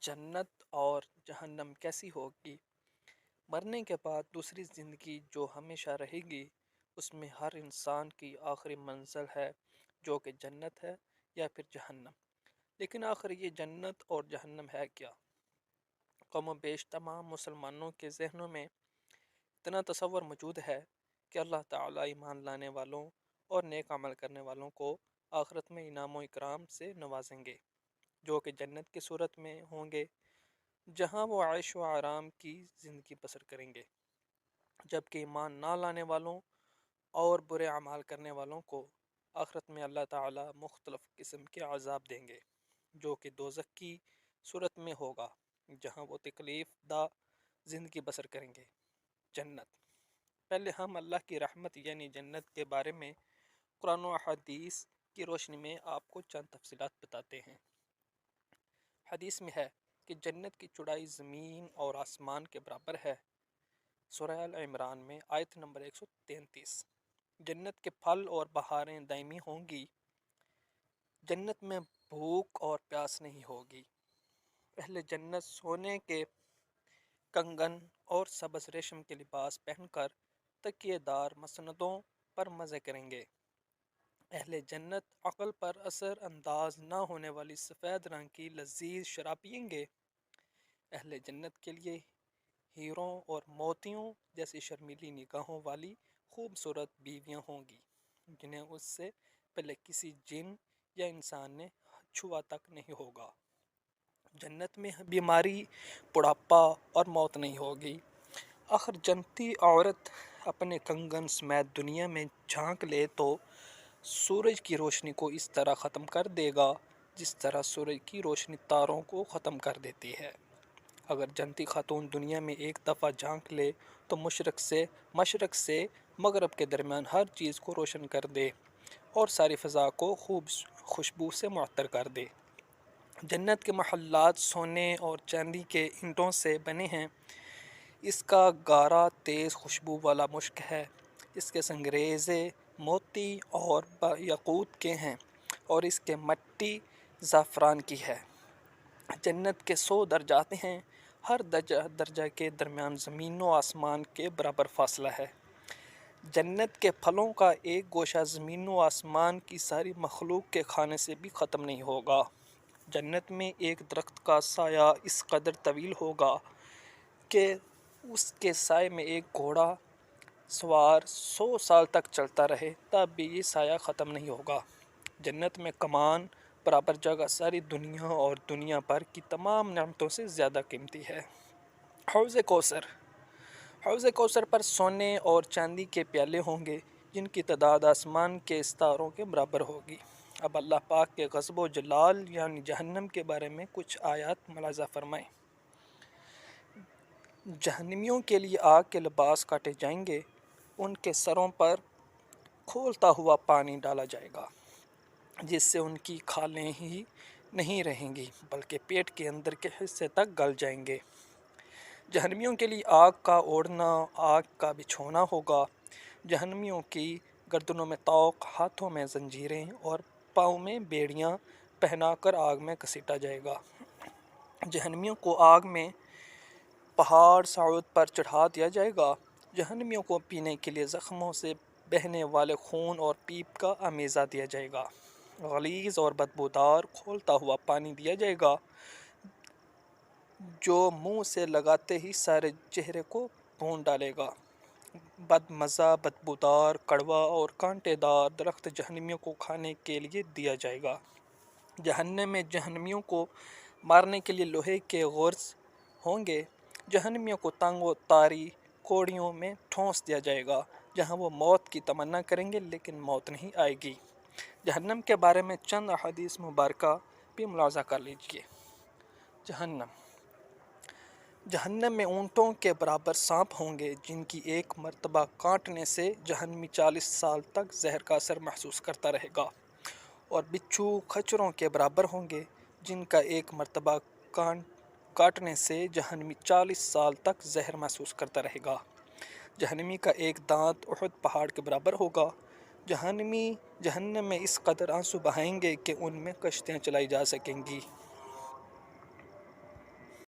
جنت اور جہنم کیسی ہوگی؟ مرنے کے بعد دوسری زندگی جو ہمیشہ رہے گی، اس میں ہر انسان کی آخری منزل ہے جو کہ جنت ہے یا پھر جہنم۔ لیکن آخر یہ جنت اور جہنم ہے کیا؟ کم و بیش تمام مسلمانوں کے ذہنوں میں اتنا تصور موجود ہے کہ اللہ تعالیٰ ایمان لانے والوں اور نیک عمل کرنے والوں کو آخرت میں انعام و اکرام سے نوازیں گے، جو کہ جنت کی صورت میں ہوں گے، جہاں وہ عیش و آرام کی زندگی بسر کریں گے، جبکہ ایمان نہ لانے والوں اور برے اعمال کرنے والوں کو آخرت میں اللہ تعالیٰ مختلف قسم کے عذاب دیں گے، جو کہ دوزخ کی صورت میں ہوگا، جہاں وہ تکلیف دہ زندگی بسر کریں گے۔ جنت، پہلے ہم اللہ کی رحمت یعنی جنت کے بارے میں قرآن و حدیث کی روشنی میں آپ کو چند تفصیلات بتاتے ہیں۔ حدیث میں ہے کہ جنت کی چوڑائی زمین اور آسمان کے برابر ہے، سورہ ال عمران میں آیت نمبر 133۔ جنت کے پھل اور بہاریں دائمی ہوں گی، جنت میں بھوک اور پیاس نہیں ہوگی۔ اہل جنت سونے کے کنگن اور سبز ریشم کے لباس پہن کر تکیے دار مسندوں پر مزے کریں گے۔ اہل جنت عقل پر اثر انداز نہ ہونے والی سفید رنگ کی لذیذ شراب پئیں گے۔ اہل جنت کے لیے ہیروں اور موتیوں جیسی شرمیلی نگاہوں والی خوبصورت بیویاں ہوں گی، جنہیں اس سے پہلے کسی جن یا انسان نے چھوا تک نہیں ہوگا۔ جنت میں بیماری، بڑھاپا اور موت نہیں ہوگی۔ آخر جنتی عورت اپنے کنگن سمیت دنیا میں جھانک لے تو سورج کی روشنی کو اس طرح ختم کر دے گا جس طرح سورج کی روشنی تاروں کو ختم کر دیتی ہے۔ اگر جنتی خاتون دنیا میں ایک دفعہ جھانک لے تو مشرق سے مغرب کے درمیان ہر چیز کو روشن کر دے اور ساری فضا کو خوب خوشبو سے معطر کر دے۔ جنت کے محلات سونے اور چاندی کے اینٹوں سے بنے ہیں۔ اس کا گارا تیز خوشبو والا مشک ہے، اس کے سنگریزے موتی اور یاقوت کے ہیں اور اس کے مٹی زعفران کی ہے۔ جنت کے 100 درجات ہیں، ہر درجہ کے درمیان زمین و آسمان کے برابر فاصلہ ہے۔ جنت کے پھلوں کا ایک گوشہ زمین و آسمان کی ساری مخلوق کے کھانے سے بھی ختم نہیں ہوگا۔ جنت میں ایک درخت کا سایہ اس قدر طویل ہوگا کہ اس کے سائے میں ایک گھوڑا سوار 100 سال تک چلتا رہے تب بھی یہ سایہ ختم نہیں ہوگا۔ جنت میں کمان برابر جگہ ساری دنیا اور دنیا بھر کی تمام نعمتوں سے زیادہ قیمتی ہے۔ حوض کوثر، حوض کوثر پر سونے اور چاندی کے پیالے ہوں گے جن کی تعداد آسمان کے ستاروں کے برابر ہوگی۔ اب اللہ پاک کے غضب و جلال یعنی جہنم کے بارے میں کچھ آیات ملاحظہ فرمائیں۔ جہنمیوں کے لیے آگ کے لباس کاٹے جائیں گے، ان کے سروں پر کھولتا ہوا پانی ڈالا جائے گا جس سے ان کی کھالیں ہی نہیں رہیں گی بلکہ پیٹ کے اندر کے حصے تک گل جائیں گے۔ جہنمیوں کے لیے آگ کا اوڑھنا، آگ کا بچھونا ہوگا۔ جہنمیوں کی گردنوں میں طوق، ہاتھوں میں زنجیریں اور پاؤں میں بیڑیاں پہنا کر آگ میں گھسیٹا جائے گا۔ جہنمیوں کو آگ میں پہاڑ صعود پر چڑھا دیا جائے گا۔ جہنمیوں کو پینے کے لیے زخموں سے بہنے والے خون اور پیپ کا امیزہ دیا جائے گا۔ غلیظ اور بدبودار کھولتا ہوا پانی دیا جائے گا جو منہ سے لگاتے ہی سارے چہرے کو بھون ڈالے گا۔ بد مزہ، بدبودار، کڑوا اور کانٹے دار درخت جہنمیوں کو کھانے کے لیے دیا جائے گا۔ جہنم میں جہنمیوں کو مارنے کے لیے لوہے کے غرض ہوں گے۔ جہنمیوں کو تنگ و تاری کوڑیوں میں ٹھونس دیا جائے گا جہاں وہ موت کی تمنا کریں گے لیکن موت نہیں آئے گی۔ جہنم کے بارے میں چند احادیث مبارکہ بھی ملاحظہ کر لیجئے۔ جہنم میں اونٹوں کے برابر سانپ ہوں گے جن کی ایک مرتبہ کاٹنے سے جہنمی 40 سال تک زہر کا اثر محسوس کرتا رہے گا، اور بچھو خچروں کے برابر ہوں گے جن کا ایک مرتبہ کاٹنے سے جہنمی 40 سال تک زہر محسوس کرتا رہے گا۔ جہنمی کا ایک دانت احد پہاڑ کے برابر ہوگا۔ جہنم میں اس قدر آنسو بہائیں گے کہ ان میں کشتیاں چلائی جا سکیں گی۔